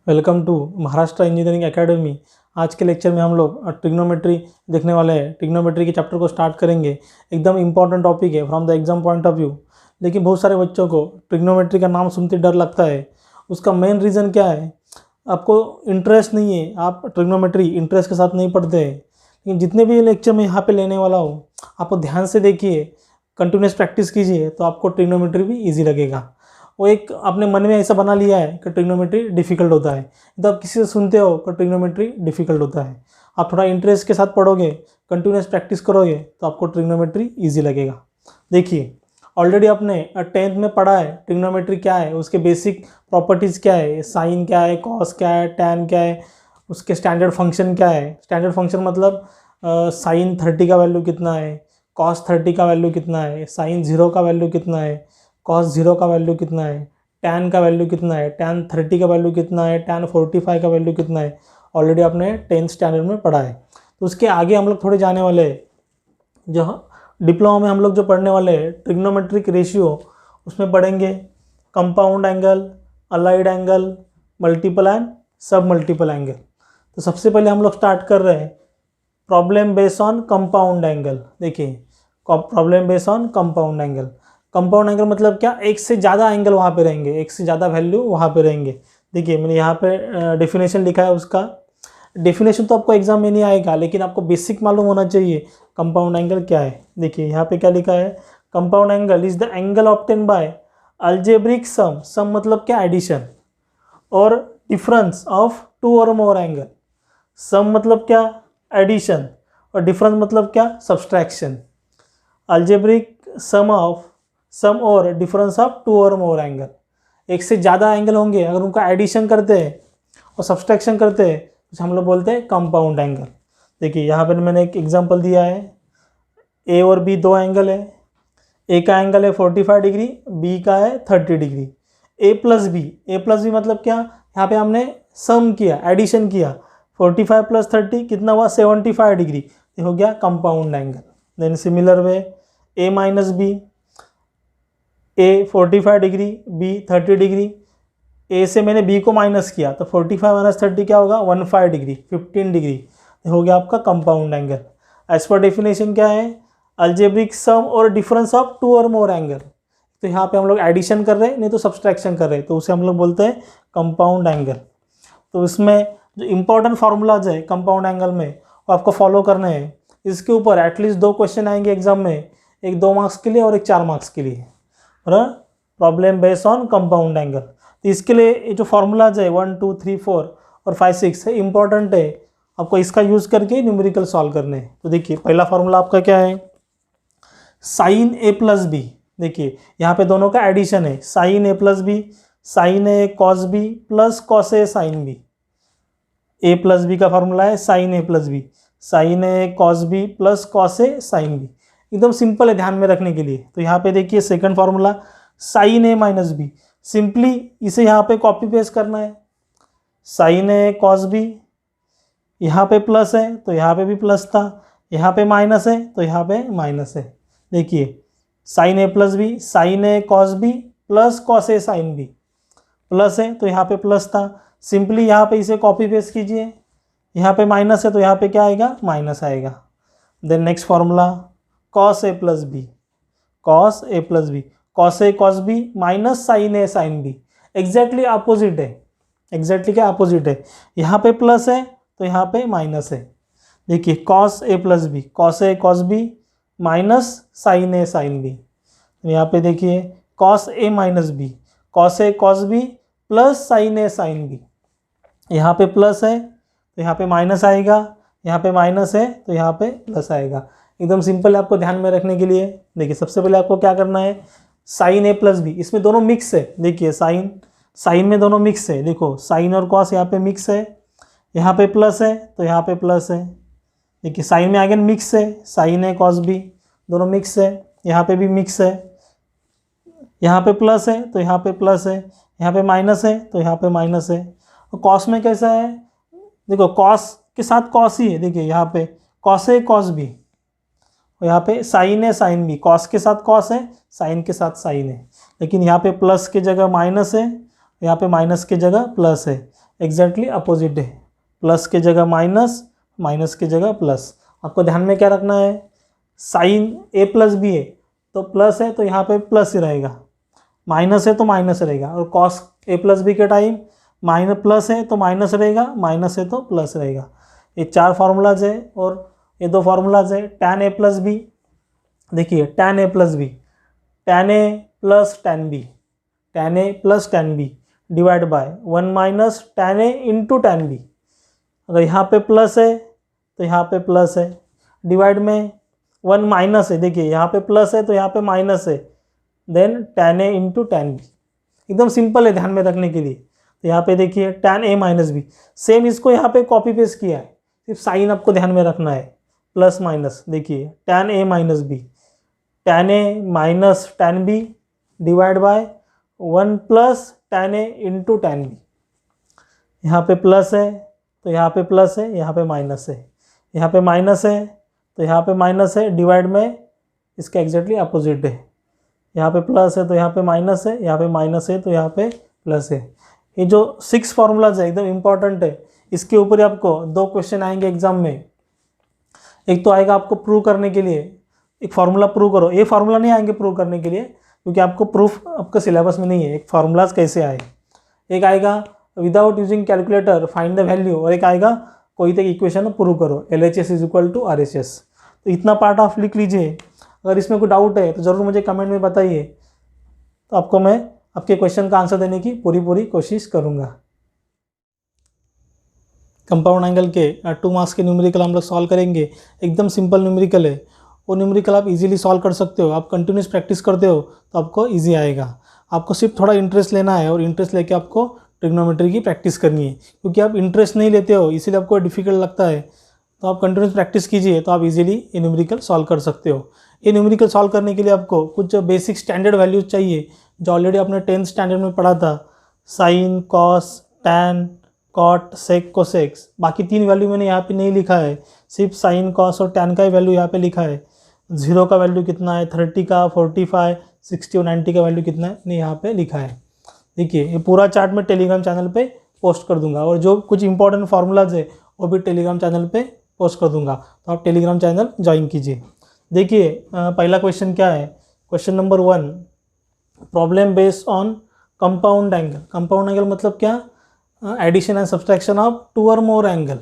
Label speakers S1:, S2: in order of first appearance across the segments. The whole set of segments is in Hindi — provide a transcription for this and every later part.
S1: Welcome to Maharashtra engineering academy. आज के लेक्चर में हम लोग ट्रिग्नोमेट्री देखने वाले हैं। ट्रिग्नोमेट्री के चैप्टर को स्टार्ट करेंगे। एकदम इंपॉर्टेंट टॉपिक है from the exam point of view. लेकिन बहुत सारे बच्चों को ट्रिग्नोमेट्री का नाम सुनते डर लगता है। उसका मेन रीज़न क्या है? आपको इंटरेस्ट नहीं है, आप ट्रिग्नोमेट्री इंटरेस्ट के साथ नहीं पढ़ते हैं। लेकिन जितने भी लेक्चर मैं यहाँ पर लेने वाला हूँ, आपको ध्यान से देखिए, कंटिन्यूस प्रैक्टिस कीजिए, तो आपको ट्रिग्नोमेट्री भी ईजी लगेगा। वो एक आपने मन में ऐसा बना लिया है कि ट्रिग्नोमेट्री डिफ़िकल्ट होता है, तो आप किसी से सुनते हो कि ट्रिग्नोमेट्री डिफ़िकल्ट होता है। आप थोड़ा इंटरेस्ट के साथ पढ़ोगे, कंटिन्यूस प्रैक्टिस करोगे, तो आपको ट्रिग्नोमेट्री इजी लगेगा। देखिए, ऑलरेडी आपने 10th में पढ़ा है ट्रिग्नोमेट्री क्या है, उसके बेसिक प्रॉपर्टीज़ क्या है, साइन क्या है, कॉस क्या है, टैन क्या है, उसके स्टैंडर्ड फंक्शन क्या है। स्टैंडर्ड फंक्शन मतलब साइन 30 का वैल्यू कितना है, कॉस 30 का वैल्यू कितना है, साइन 0 का वैल्यू कितना है, कॉस 0 का वैल्यू कितना है, टैन का वैल्यू कितना है, टैन 30 का वैल्यू कितना है, टैन 45 का वैल्यू कितना है। ऑलरेडी आपने 10th स्टैंडर्ड में पढ़ा है। तो उसके आगे हम लोग थोड़े जाने वाले हैं। जो डिप्लोमा में हम लोग जो पढ़ने वाले हैं ट्रिग्नोमेट्रिक रेशियो, उसमें पढ़ेंगे compound angle, allied angle, multiple and सब मल्टीपल एंगल। तो सबसे पहले हम लोग स्टार्ट कर रहे हैं problem based on compound angle. देखिए, problem based on compound angle. Compound angle मतलब क्या? एक से ज़्यादा एंगल वहाँ पे रहेंगे, एक से ज़्यादा वैल्यू वहाँ पे रहेंगे। देखिए, मैंने यहाँ पे डेफिनेशन लिखा है। उसका डेफिनेशन तो आपको एग्जाम में नहीं आएगा, लेकिन आपको बेसिक मालूम होना चाहिए कंपाउंड एंगल क्या है। देखिए यहाँ पे क्या लिखा है, compound angle is the angle obtain by algebraic sum. Sum मतलब क्या? एडिशन और डिफरेंस ऑफ टू और मोर एंगल। सम मतलब क्या? एडिशन, और डिफरेंस मतलब क्या? सब्सट्रैक्शन। अल्जेब्रिक सम और डिफरेंस ऑफ टू और मोर एंगल। एक से ज़्यादा एंगल होंगे, अगर उनका एडिशन करते हैं और सब्सट्रैक्शन करते हैं तो हम लोग बोलते हैं कंपाउंड एंगल। देखिए यहाँ पर मैंने एक एग्जांपल दिया है। ए और बी दो एंगल है। ए का एंगल है 45 डिग्री, बी का है 30 डिग्री। ए प्लस बी मतलब क्या? यहाँ पे हमने सम किया, एडिशन किया। 45 प्लस 30 कितना हुआ? 75 डिग्री। ये हो गया compound angle. Then similar way A minus B, A 45 degree, B 30 degree. A से मैंने बी को माइनस किया तो 45 माइनस 30 क्या होगा? 15 डिग्री, 15 डिग्री। हो गया आपका कंपाउंड एंगल। एज पर डेफिनेशन क्या है? अल्जेब्रिक सम और डिफरेंस ऑफ टू और मोर एंगल। तो यहाँ पे हम लोग एडिशन कर रहे हैं, नहीं तो सब्सट्रैक्शन कर रहे हैं, तो उसे हम लोग बोलते हैं कंपाउंड एंगल। तो इसमें जो इंपॉर्टेंट फार्मूलाज है कंपाउंड एंगल में, वो आपको फॉलो करने हैं। इसके ऊपर एटलीस्ट 2 क्वेश्चन आएंगे एग्जाम में, एक 2 मार्क्स के लिए और एक 4 मार्क्स के लिए। Problem based on compound angle. तो इसके लिए ये जो फार्मूलाज है 1 2 3 4 और 5 6 है, इंपॉर्टेंट है। आपको इसका यूज़ करके न्यूमेरिकल सॉल्व करने हैं। तो देखिए पहला फार्मूला आपका क्या है? साइन ए प्लस बी। देखिए यहाँ पे दोनों का एडिशन है, sign A plus B, sine A cos B plus cos A sine B. A plus B का फार्मूला है sign A plus B, sine A cos B plus cos A sine B. एकदम सिंपल है ध्यान में रखने के लिए। तो यहाँ पे देखिए second formula sign A minus B. Simply इसे यहाँ पे कॉपी पेस्ट करना है। साइन ए कॉस बी, यहाँ पे प्लस है तो यहाँ पे भी प्लस था, यहाँ पे माइनस है तो यहाँ पे माइनस है। देखिए sign A plus B, sine A cos B plus cos A sine B, plus है तो यहाँ पे प्लस था। सिंपली यहाँ पे इसे कॉपी पेस्ट कीजिए। यहाँ पे माइनस है तो यहाँ पे क्या आएगा? माइनस आएगा। Then next formula cos A plus B, cos A plus B, cos A cos B minus sign A sine B. Exactly opposite है, एग्जैक्टली क्या अपोजिट है? यहाँ पे प्लस है तो यहाँ पे माइनस है। देखिए cos A plus B, cos A cos B minus sign A sine B. यहाँ पे देखिए cos A minus B, cos A cos B plus sign A sine B. यहाँ पे प्लस है तो यहाँ पे माइनस आएगा, यहाँ पे माइनस है तो यहाँ पे प्लस आएगा। एकदम सिंपल है आपको ध्यान में रखने के लिए। देखिए सबसे पहले आपको क्या करना है, साइन ए प्लस बी, इसमें दोनों मिक्स है। देखिए साइन में दोनों मिक्स है। देखो साइन और कॉस यहाँ पे मिक्स है, यहाँ पे प्लस है तो यहाँ पे प्लस है। देखिए साइन में अगेन मिक्स है, साइन ए कॉस बी दोनों मिक्स है, यहाँ पे भी मिक्स है। यहाँ पे प्लस है तो यहाँ पे प्लस है, यहाँ पे माइनस है तो यहाँ पे माइनस है। और कॉस में कैसा है? देखो कॉस के साथ कॉस ही है। देखिए यहाँ पे कॉस ए कॉस बी, और यहाँ पे साइन है साइन बी, कॉस के साथ कॉस है, साइन के साथ साइन है। लेकिन यहाँ पे प्लस की जगह माइनस है, यहाँ पे माइनस की जगह प्लस है। एग्जैक्टली अपोजिट है, प्लस के जगह माइनस, माइनस के जगह प्लस। आपको ध्यान में क्या रखना है, साइन ए प्लस बी है तो प्लस है तो यहाँ पे प्लस ही रहेगा, माइनस है तो माइनस रहेगा, और कॉस ए प्लस बी के टाइम माइनस प्लस है तो माइनस रहेगा, माइनस है तो प्लस रहेगा। ये 4 फार्मूलाज है और ये 2 फार्मूलाज है। tan a प्लस बी, देखिए tan a plus B, tan a plus tan b, tan a plus tan b divide by 1 minus tan a into tan b। अगर यहाँ पे प्लस है तो यहाँ पे प्लस है, डिवाइड में 1 माइनस है, देखिए यहाँ पे प्लस है तो यहाँ पे माइनस है, then tan a into tan b। एकदम सिंपल है ध्यान में रखने के लिए। तो यहाँ पे देखिए tan a minus B, same इसको यहाँ पे कॉपी पेस्ट किया है, सिर्फ साइन आपको ध्यान में रखना है, प्लस माइनस। देखिए tan a minus B, tan a minus tan b divide by 1 plus tan a into tan b। यहाँ पे प्लस है तो यहाँ पे प्लस है, यहाँ पे माइनस है, यहाँ पे माइनस है तो यहाँ पे माइनस है, डिवाइड में इसका एग्जैक्टली अपोजिट है। यहाँ पे प्लस है तो यहाँ पे माइनस है, यहाँ पे माइनस है तो यहाँ पे प्लस है। ये जो 6 फार्मूलाज है एकदम इंपॉर्टेंट है, इसके ऊपर आपको 2 क्वेश्चन आएंगे एग्जाम में। एक तो आएगा आपको प्रूव करने के लिए, एक फार्मूला प्रूव करो, ये फार्मूला नहीं आएंगे प्रूव करने के लिए क्योंकि आपको प्रूफ आपका सिलेबस में नहीं है। एक फार्मूलाज कैसे आए, एक आएगा without using calculator find the value, और एक आएगा कोई तक इक्वेशन प्रूव करो, LHS is equal to RHS। तो इतना पार्ट आप लिख लीजिए। अगर इसमें कोई डाउट है तो ज़रूर मुझे कमेंट में बताइए, तो आपको मैं आपके क्वेश्चन का आंसर देने की पूरी कोशिश करूँगा। कंपाउंड एंगल के 2 मार्क्स के न्यूमेरिकल हम लोग सॉल्व करेंगे। एकदम सिंपल न्यूमेरिकल है, वो न्यूमेरिकल आप इजीली सॉल्व कर सकते हो। आप कंटिन्यूस प्रैक्टिस करते हो तो आपको इजी आएगा। आपको सिर्फ थोड़ा इंटरेस्ट लेना है और इंटरेस्ट लेके आपको ट्रिग्नोमेट्री की प्रैक्टिस करनी है, क्योंकि आप इंटरेस्ट नहीं लेते हो इसीलिए आपको डिफ़िकल्ट लगता है। तो आप कंटिन्यूस प्रैक्टिस कीजिए तो आप इजीली ये न्यूमेरिकल सॉल्व कर सकते हो। ये न्यूमेरिकल सॉल्व करने के लिए आपको कुछ बेसिक स्टैंडर्ड वैल्यूज चाहिए जो ऑलरेडी आपने 10th स्टैंडर्ड में पढ़ा था, साइन, कॉस, टैन, कॉट, सेक, कोसेक्स। बाकी 3 वैल्यू मैंने यहाँ पे नहीं लिखा है, सिर्फ साइन, कॉस और टैन का ही वैल्यू यहाँ पे लिखा है। 0 का वैल्यू कितना है, 30 का, 45, 60 और 90 का वैल्यू कितना है, नहीं यहाँ पे लिखा है। देखिए ये पूरा चार्ट मैं टेलीग्राम चैनल पे पोस्ट कर दूंगा, और जो कुछ इंपॉर्टेंट फार्मूलाज है वो भी टेलीग्राम चैनल पे पोस्ट कर दूंगा, तो आप टेलीग्राम चैनल ज्वाइन कीजिए। देखिए पहला क्वेश्चन क्या है, question number 1, problem based on compound angle. Compound angle मतलब क्या, एडिशन एंड सब्सट्रैक्शन ऑफ 2 और मोर एंगल।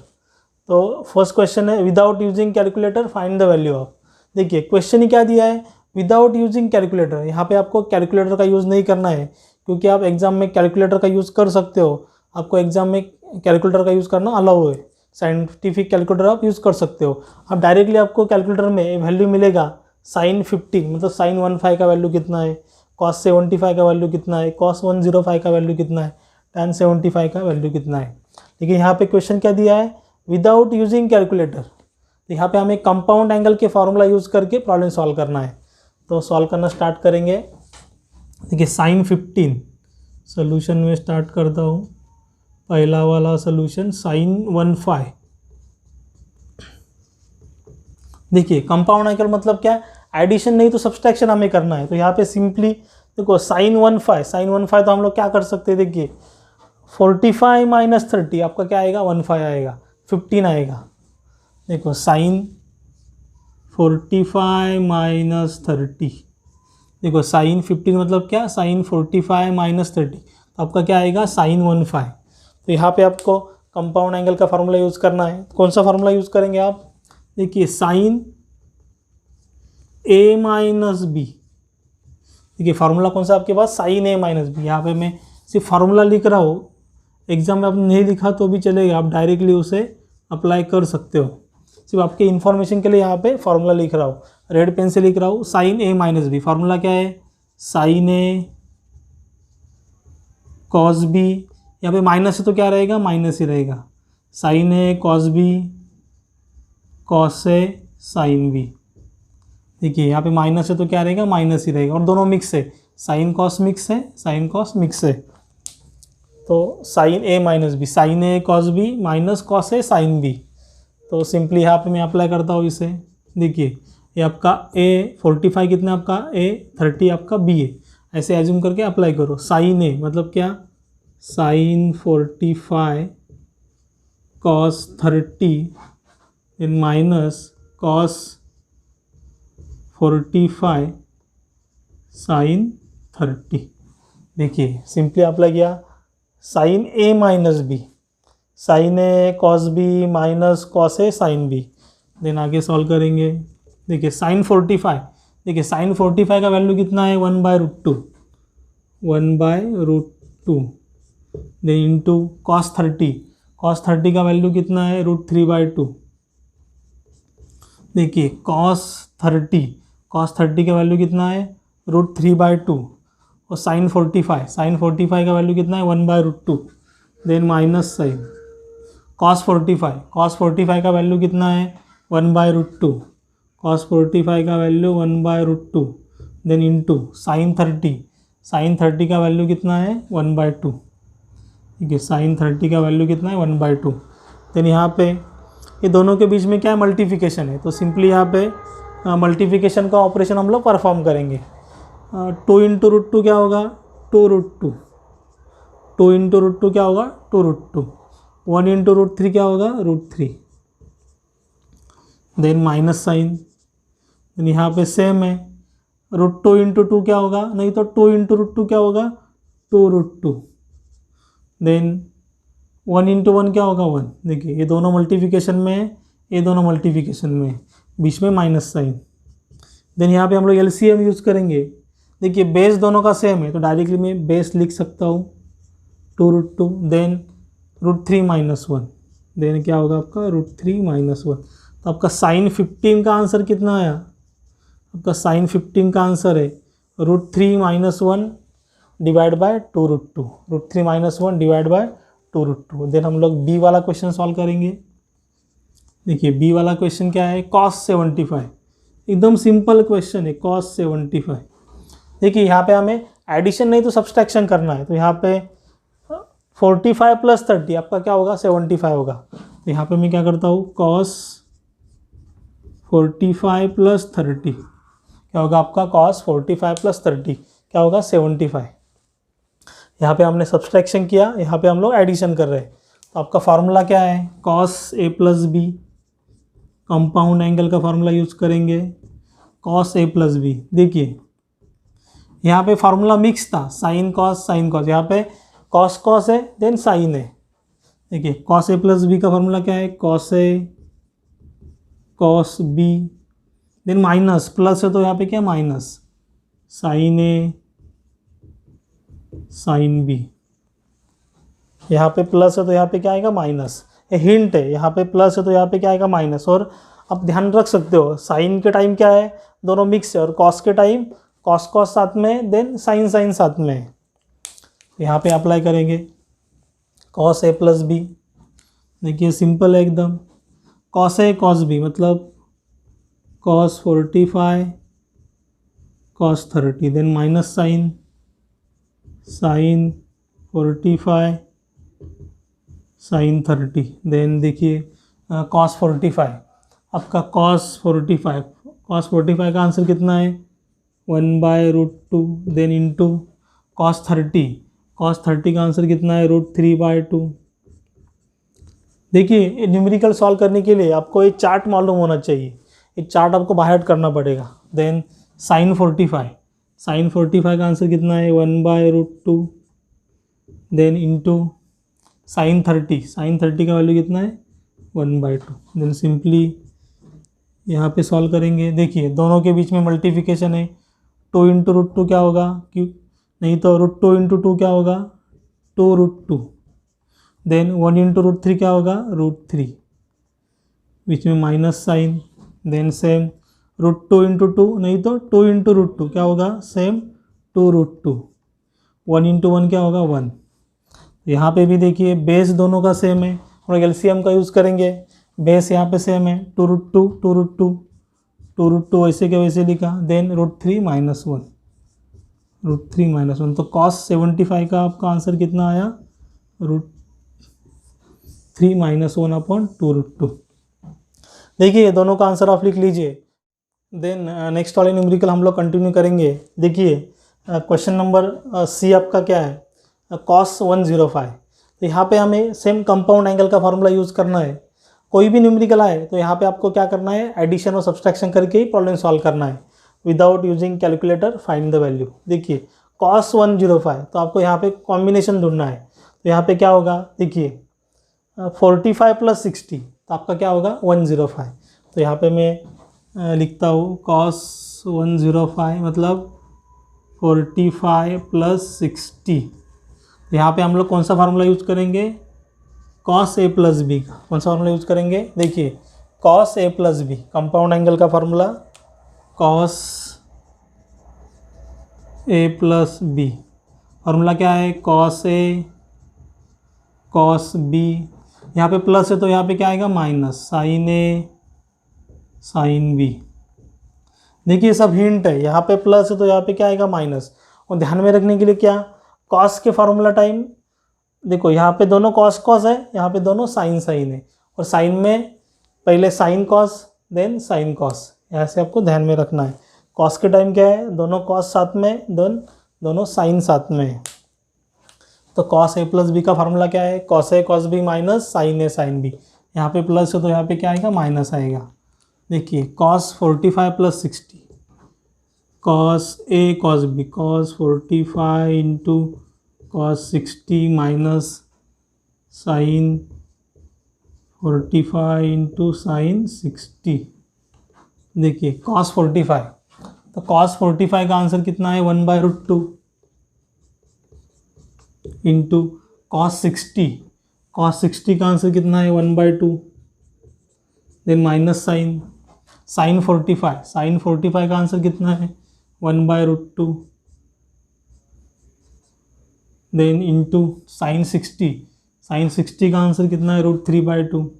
S1: तो फर्स्ट क्वेश्चन है without using calculator find the value of. देखिए क्वेश्चन ही क्या दिया है, विदाउट यूजिंग कैलकुलेटर। यहाँ पे आपको कैलकुलेटर का यूज़ नहीं करना है, क्योंकि आप एग्जाम में कैलकुलेटर का यूज़ कर सकते हो। आपको एग्जाम में कैलकुलेटर का यूज़ करना अलाउ है, साइंटिफिक कैलकुलेटर आप यूज़ कर सकते हो। अब डायरेक्टली आपको कैलकुलेटर में वैल्यू मिलेगा sin 15, मतलब sin 15 का वैल्यू कितना है, cos 75 का वैल्यू कितना है, cos 105 का वैल्यू कितना है, tan 75 का वैल्यू कितना है। लेकिन यहाँ पे क्वेश्चन क्या दिया है, विदाउट यूजिंग कैलकुलेटर। तो यहाँ पे हमें कंपाउंड एंगल के फार्मूला यूज़ करके प्रॉब्लम सॉल्व करना है। तो सॉल्व करना स्टार्ट करेंगे। देखिए sin 15 सोल्यूशन में स्टार्ट करता हूँ। पहला वाला सोल्यूशन sin 15। देखिए कंपाउंड एंगल मतलब क्या, एडिशन नहीं तो सब्सट्रैक्शन हमें करना है। तो यहाँ पे सिंपली देखो sin 15 तो हम लोग क्या कर सकते हैं, देखिए 45 माइनस 30 आपका क्या आएगा, 15 आएगा, 15 आएगा। देखो sin 45 माइनस 30, देखो sin 15 मतलब क्या, sin 45 माइनस 30, तो आपका क्या आएगा sin 15। तो यहाँ पे आपको कंपाउंड एंगल का फार्मूला यूज़ करना है। कौन सा फार्मूला यूज़ करेंगे आप, देखिए sin a माइनस बी। देखिए फार्मूला कौन सा आपके पास, sin a माइनस बी। यहाँ पे मैं सिर्फ फार्मूला लिख रहा हूँ, एग्जाम में आपने नहीं लिखा तो भी चलेगा, आप डायरेक्टली उसे अप्लाई कर सकते हो। सिर्फ आपके इन्फॉर्मेशन के लिए यहाँ पे फार्मूला लिख रहा हूँ, रेड पेन से लिख रहा हूँ, sin a माइनस बी। फार्मूला क्या है, sin a cos b, यहाँ पे माइनस है तो क्या रहेगा, माइनस ही रहेगा, sin a cos b cos a sin b। देखिए यहाँ पे माइनस है तो क्या रहेगा, माइनस ही रहेगा, और दोनों मिक्स है, साइन कॉस मिक्स है, साइन कॉस मिक्स है। तो sign A minus B, sine A cos B minus cos A sine B. तो सिंपली यहाँ पे मैं अप्लाई करता हूँ इसे। देखिए ये आपका ए 45 कितना आपका, ए 30 आपका बी है, ऐसे एज्यूम करके अप्लाई करो। साइन ए मतलब क्या, sine 45 cos 30 then minus cos 45 sine 30। देखिए सिंपली अप्लाई किया, sine A minus B, sine A cos B minus cos A sine B. Then आगे सॉल्व करेंगे। देखिए साइन 45, देखिए साइन 45 का वैल्यू कितना है 1/√2, 1/√2। देन इंटू कॉस 30, कॉस 30 का वैल्यू कितना है √3/2। देखिए कॉस 30 का वैल्यू कितना है √3/2 और साइन 45 का वैल्यू कितना है 1/√2। देन माइनस साइन कॉस 45 का वैल्यू कितना है 1/√2, कॉस 45 का वैल्यू 1/√2। देन इंटू साइन 30 का वैल्यू कितना है 1/2। ठीक है, साइन 30 का वैल्यू कितना है 1/2। देन यहाँ पे ये दोनों के बीच में क्या है मल्टीप्लिकेशन है, तो सिंपली यहाँ पे मल्टीप्लिकेशन का ऑपरेशन हम लोग परफॉर्म करेंगे। 2 इंटू √2 क्या होगा 2√2, 2 इंटू √2 क्या होगा 2√2, 1 इंटू √3 क्या होगा √3। देन माइनस साइन, देन यहाँ पे सेम है √2 इंटू 2 क्या होगा, नहीं तो 2 इंटू √2 क्या होगा 2√2। देन 1 इंटू 1 क्या होगा 1। देखिए ये दोनों मल्टीप्लिकेशन में है, ये दोनों मल्टीप्लिकेशन में है, बीच में माइनस साइन। देन यहाँ पे हम लोग एलसीएम यूज़ करेंगे। देखिए बेस दोनों का सेम है तो डायरेक्टली मैं बेस लिख सकता हूँ 2√2। देन √3 - 1, देन क्या होगा आपका √3 - 1। तो आपका साइन 15 का आंसर कितना आया, आपका साइन 15 का आंसर है √3 - 1 divide by 2√2, √3 - 1 divide by 2√2। Then हम लोग बी वाला क्वेश्चन सॉल्व करेंगे। देखिए बी वाला क्वेश्चन क्या है cos 75, एकदम सिंपल क्वेश्चन है cos 75। देखिए यहाँ पे हमें एडिशन नहीं तो सब्सट्रैक्शन करना है, तो यहाँ पे 45 + 30 आपका क्या होगा 75 होगा। तो यहाँ पे मैं क्या करता हूँ cos 45 + 30 क्या होगा आपका cos 45 + 30 क्या होगा 75। यहाँ पे हमने सब्सट्रैक्शन किया, यहाँ पे हम लोग एडिशन कर रहे हैं। तो आपका फार्मूला क्या है cos A + B, compound angle का फार्मूला यूज़ करेंगे cos A + B। देखिए यहाँ पे फार्मूला मिक्स था साइन कॉस, यहाँ पे cos है देन साइन है। देखिए cos A + B का फार्मूला क्या है cos A cos B, then minus plus है तो यहाँ पे क्या minus sine A sine B। यहाँ पे प्लस है तो यहाँ पे क्या आएगा माइनस, ये हिंट है, यहाँ पे प्लस है तो यहाँ पे क्या आएगा माइनस। और आप ध्यान रख सकते हो साइन के टाइम क्या है दोनों मिक्स है, और कॉस के टाइम कॉस साथ में है देन साइन साथ में है। यहाँ पे अप्लाई करेंगे cos A + B। देखिए सिंपल है एकदम, cos A cos B मतलब cos 45 cos 30 then minus sine 45 sine 30। Then देखिए cos 45, आपका cos 45 का आंसर कितना है 1/√2। देन इंटू cos 30 का आंसर कितना है √3/2। देखिए न्यूमेरिकल सॉल्व करने के लिए आपको ये चार्ट मालूम होना चाहिए, ये चार्ट आपको बाहर करना पड़ेगा। देन साइन 45 का आंसर कितना है 1/√2। देन इंटू साइन 30 का वैल्यू कितना है 1/2। देन सिंपली यहाँ पे सॉल्व करेंगे। देखिए दोनों के बीच में मल्टीप्लिकेशन है, 2 इंटू √2 क्या होगा, क्यों नहीं तो √2 इंटू 2 क्या होगा 2√2। देन 1 इंटू √3 क्या होगा √3, बीच में minus sine. Then same √2 into 2 नहीं तो 2 इंटू √2 क्या होगा सेम 2√2, 1 इंटू 1 क्या होगा 1। यहाँ पे भी देखिए बेस दोनों का सेम है, हम लोग एलसीएम का यूज़ करेंगे। बेस यहाँ पे सेम है 2√2 वैसे के वैसे लिखा। देन √3 - 1 तो cos 75 का आपका आंसर कितना आया √3 - 1/2√2। देखिए दोनों का आंसर आप लिख लीजिए। देन नेक्स्ट वाले न्यूमेरिकल हम लोग कंटिन्यू करेंगे। देखिए क्वेश्चन नंबर सी आपका क्या है, cos 105। तो यहाँ पे हमें सेम कंपाउंड एंगल का फॉर्मूला यूज़ करना है। कोई भी न्यूमेरिकल आए तो यहाँ पे आपको क्या करना है, एडिशन और सब्सट्रैक्शन करके ही प्रॉब्लम सॉल्व करना है without using calculator. Find the value. देखिए cos 105, तो आपको यहाँ पे कॉम्बिनेशन ढूंढना है। तो यहाँ पे क्या होगा, देखिए 45 + 60, तो आपका क्या होगा 105। तो यहाँ पे मैं लिखता हूँ cos 105 मतलब 45 + 60। यहाँ पे हम लोग कौन सा फार्मूला यूज़ करेंगे, cos a + b का। कौन सा फार्मूला यूज़ करेंगे, देखिए cos a + b, compound angle का formula cos a + b। Formula क्या है, cos a cos b, यहाँ पे प्लस है तो यहाँ पे क्या आएगा minus, sin a sin b। देखिए सब हिंट है, यहाँ पे प्लस है तो यहाँ पे क्या आएगा माइनस। और ध्यान में रखने के लिए क्या, कॉस के फार्मूला टाइम, देखो यहाँ पे दोनों कॉस कॉस है, यहाँ पे दोनों साइन साइन है, और साइन में पहले sine cos then sine cos, ऐसे आपको ध्यान में रखना है। कॉस के टाइम क्या है, दोनों कॉस साथ में, दोनों साइन साथ में है। तो cos a + b का फार्मूला क्या है, cos a cos b minus sin a sin b। यहाँ पे प्लस है तो यहाँ पे क्या आएगा माइनस आएगा। देखिए cos 45 + 60, cos a cos b, cos 45 × cos 60 minus sin 45 × sin 60। देखिए cos 45, तो cos 45 का आंसर कितना है 1/√2 इंटू cos 60, cos 60 का आंसर कितना है 1/2, देन माइनस sin 45 का आंसर कितना है 1/√2, देन इंटू sin 60 का आंसर कितना है √3/2।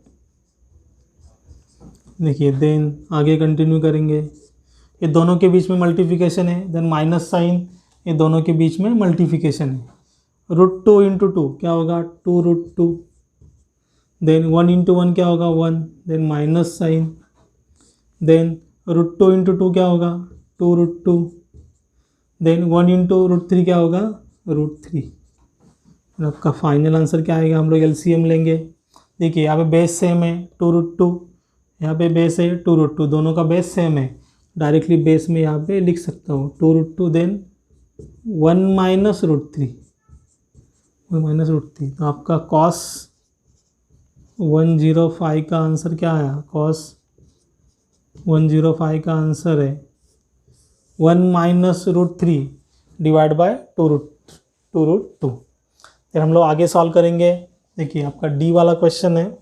S1: देखिए देन आगे कंटिन्यू करेंगे, ये दोनों के बीच में मल्टीप्लिकेशन है, देन माइनस साइन, ये दोनों के बीच में मल्टीप्लिकेशन है। √2 × 2 क्या होगा 2√2, देन 1 × 1 क्या होगा 1, देन माइनस साइन, देन √2 × 2 क्या होगा 2√2, देन 1 × √3 क्या होगा √3। आपका फाइनल आंसर क्या आएगा, हम लोग एलसीएम लेंगे। देखिए यहाँ पे बेस सेम है 2√2, यहाँ पे बेस है 2√2, दोनों का बेस सेम है, डायरेक्टली बेस में यहाँ पे लिख सकता हूँ 2√2, देन 1 - √3, -√3। तो आपका cos 105 का आंसर क्या आया, cos 105 का आंसर है 1 - √3 / 2√2। फिर हम लोग आगे सॉल्व करेंगे। देखिए आपका डी वाला क्वेश्चन है,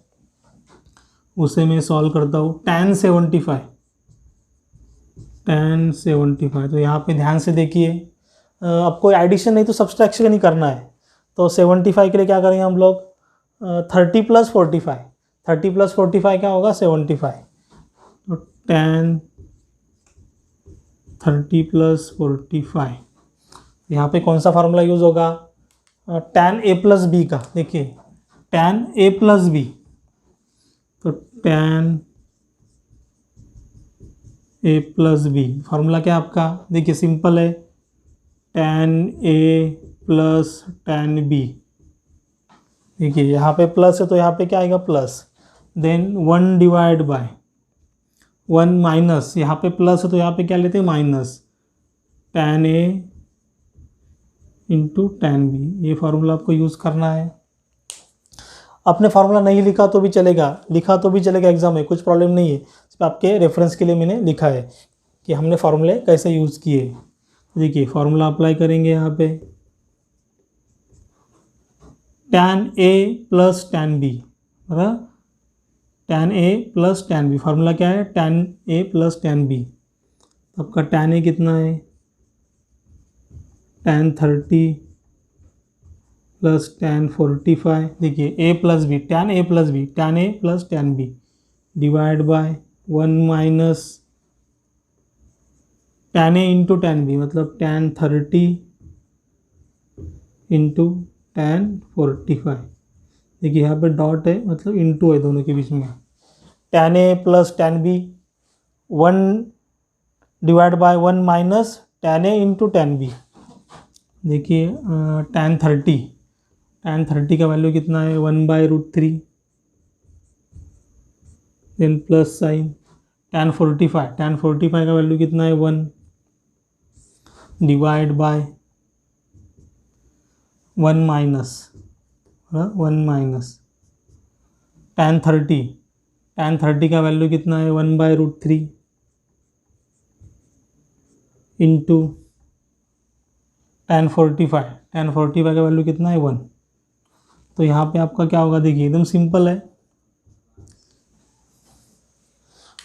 S1: उसे मैं सॉल्व करता हूँ। tan 75, तो यहाँ पे ध्यान से देखिए, आपको एडिशन नहीं तो सब्सट्रैक्शन ही करना है। तो 75 के लिए क्या करेंगे हम लोग, 30 + 45, 30 + 45 क्या होगा 75। तो tan 30 + 45, यहाँ पे कौन सा फार्मूला यूज़ होगा, tan a + b का। देखिए tan a + b, तो tan a + b फार्मूला क्या आपका, देखिए सिंपल है, tan a + tan b। देखिए यहाँ पे प्लस है तो यहाँ पे क्या आएगा प्लस, देन 1/1 माइनस, यहाँ पे प्लस है तो यहाँ पे क्या लेते हैं minus, tan a × tan b। ये फार्मूला आपको यूज़ करना है। आपने फार्मूला नहीं लिखा तो भी चलेगा, लिखा तो भी चलेगा, एग्जाम में कुछ प्रॉब्लम नहीं है। सिर्फ आपके रेफरेंस के लिए मैंने लिखा है कि हमने फार्मूले कैसे यूज़ किए। देखिए फार्मूला अप्लाई करेंगे यहाँ पे, tan a + tan b, tan a + tan b। Formula क्या है, tan a + tan b। आपका tan a कितना है, tan 30 + tan 45। देखिए a + b, tan a + b, tan a + tan b / 1 - tan a × tan b, मतलब tan 30 × tan 45। देखिए यहाँ पे डॉट है, मतलब इंटू है दोनों के बीच में। tan a + tan b 1 / 1 - tan a × tan b। देखिए tan 30, tan 30 का वैल्यू कितना है 1/√3, देन प्लस साइन tan 45 का वैल्यू कितना है 1 डिवाइड बाय 1 माइनस tan 30 का वैल्यू कितना है 1/√3 इंटू tan 45 का वैल्यू कितना है 1। तो यहाँ पे आपका क्या होगा, देखिए एकदम सिंपल है।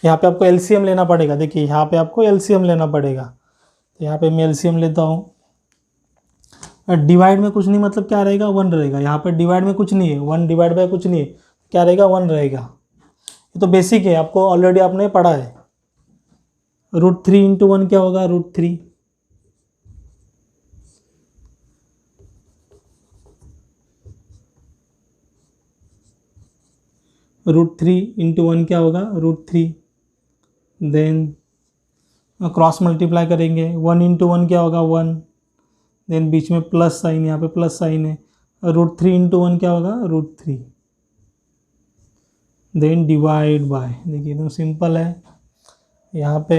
S1: यहाँ पे आपको एलसीएम लेना पड़ेगा। देखिए यहाँ पे आपको एलसीएम लेना पड़ेगा। तो यहाँ पे मैं एलसीएम लेता हूँ। डिवाइड में कुछ नहीं, मतलब क्या रहेगा 1 रहेगा। यहाँ पे डिवाइड में कुछ नहीं है, 1 डिवाइड बाय कुछ नहीं है, क्या रहेगा 1 रहेगा। ये तो बेसिक है, आपको ऑलरेडी आपने पढ़ा है। √3 इंटू 1 क्या होगा √3, √3 इंटू 1 क्या होगा √3, देन क्रॉस मल्टीप्लाई करेंगे 1 इंटू 1 क्या होगा 1, देन बीच में प्लस साइन, यहाँ पे प्लस साइन है। √3 इंटू 1 क्या होगा √3, देन डिवाइड बाय, देखिए एकदम सिंपल है। यहाँ पे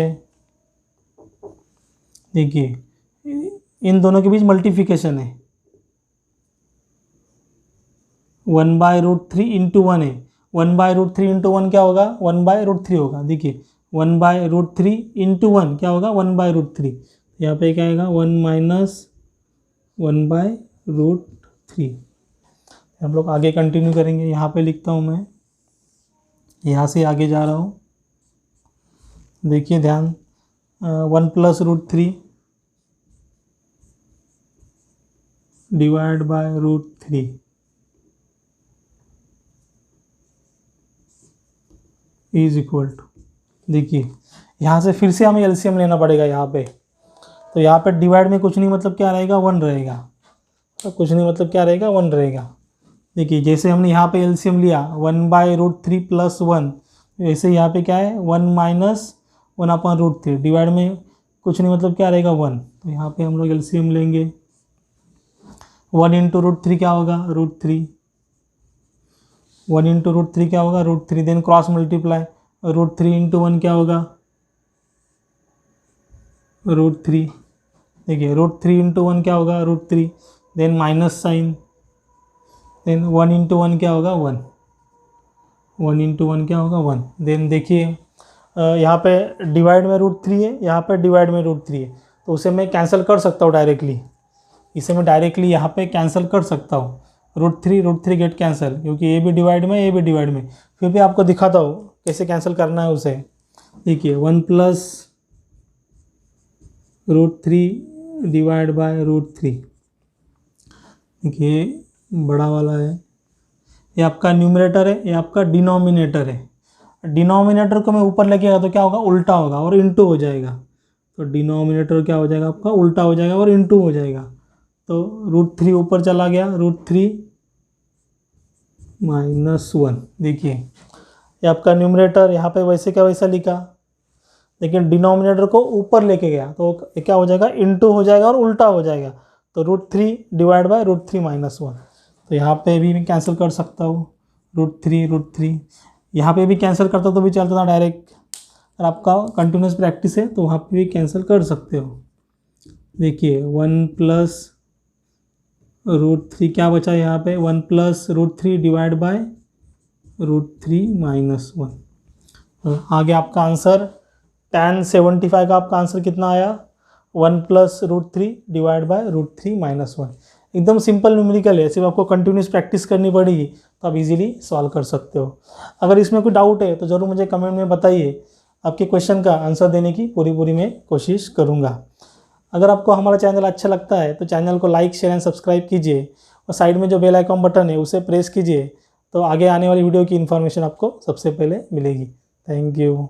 S1: देखिए इन दोनों के बीच मल्टीप्लिकेशन है, 1/√3 इंटू 1 है। 1/√3 इंटू 1 क्या होगा 1/√3 होगा। देखिए 1/√3 इंटू 1 क्या होगा 1/√3। यहाँ पे क्या आएगा 1 माइनस 1/√3। हम लोग आगे कंटिन्यू करेंगे। यहाँ पे लिखता हूँ मैं, यहाँ से आगे जा रहा हूँ। देखिए ध्यान, 1 plus √3 divide by √3 is equal to, देखिए यहाँ से फिर से हमें एलसीएम लेना पड़ेगा यहाँ पे। तो यहाँ पे डिवाइड में कुछ नहीं, मतलब क्या रहेगा 1 रहेगा। तो कुछ नहीं मतलब क्या रहेगा 1 रहेगा। देखिए जैसे हमने यहाँ पे एलसीएम लिया 1/√3 प्लस 1, वैसे यहाँ पे क्या है 1 माइनस 1/√3, डिवाइड में कुछ नहीं मतलब क्या रहेगा 1। तो यहाँ पे हम लोग एलसीएम लेंगे, 1 इंटू √3 क्या होगा √3, 1 इंटू √3 क्या होगा √3, देन क्रॉस मल्टीप्लाई, √3 इंटू 1 क्या होगा √3। देखिए √3 इंटू 1 क्या होगा √3, then minus sine, then 1 into 1 क्या होगा 1, 1 इंटू 1 क्या होगा 1। देन देखिए यहाँ पे डिवाइड में √3 है, यहाँ पे डिवाइड में √3 है, तो उसे मैं कैंसिल कर सकता हूँ डायरेक्टली। इसे मैं डायरेक्टली यहाँ पे कैंसिल कर सकता हूँ, √3 गेट कैंसिल, क्योंकि ये भी डिवाइड में ये भी डिवाइड में। फिर भी आपको दिखाता हूँ कैसे कैंसिल करना है उसे। देखिए 1 प्लस √3 डिवाइड बाय √3, देखिए बड़ा वाला है, ये आपका न्यूमरेटर है, ये आपका डिनोमिनेटर है। डिनोमिनेटर को मैं ऊपर लेके आया तो क्या होगा उल्टा होगा और इंटू हो जाएगा। तो डिनोमिनेटर क्या हो जाएगा आपका उल्टा हो जाएगा और इंटू हो जाएगा। तो √3 ऊपर चला गया, √3 माइनस 1। देखिए ये आपका न्यूमरेटर यहाँ पे वैसे क्या वैसा लिखा, लेकिन डिनोमिनेटर को ऊपर लेके गया तो क्या हो जाएगा इंटू हो जाएगा और उल्टा हो जाएगा। तो √3 डिवाइड बाय √3 माइनस 1। तो यहाँ पे भी मैं कैंसिल कर सकता हूँ, √3 यहाँ पे भी कैंसिल करता तो भी चलता था डायरेक्ट। अगर आपका कंटिन्यूस प्रैक्टिस है तो वहाँ पे भी कैंसिल कर सकते हो। देखिए 1 प्लस √3 क्या बचा यहाँ पे 1 प्लस √3 डिवाइड बाय √3 माइनस 1। आगे आपका आंसर tan 75 का आपका आंसर कितना आया 1 प्लस √3 डिवाइड बाय √3 माइनस 1। एकदम सिंपल न्यूमेरिकल है, सिर्फ आपको कंटिन्यूस प्रैक्टिस करनी पड़ेगी तो आप इजीली सॉल्व कर सकते हो। अगर इसमें कोई डाउट है तो ज़रूर मुझे कमेंट में बताइए, आपके क्वेश्चन का आंसर देने की पूरी मैं कोशिश करूँगा। अगर आपको हमारा चैनल अच्छा लगता है तो चैनल को लाइक शेयर एंड सब्सक्राइब कीजिए और साइड में जो बेल आइकॉन बटन है उसे प्रेस कीजिए, तो आगे आने वाली वीडियो की इन्फॉर्मेशन आपको सबसे पहले मिलेगी। Thank you.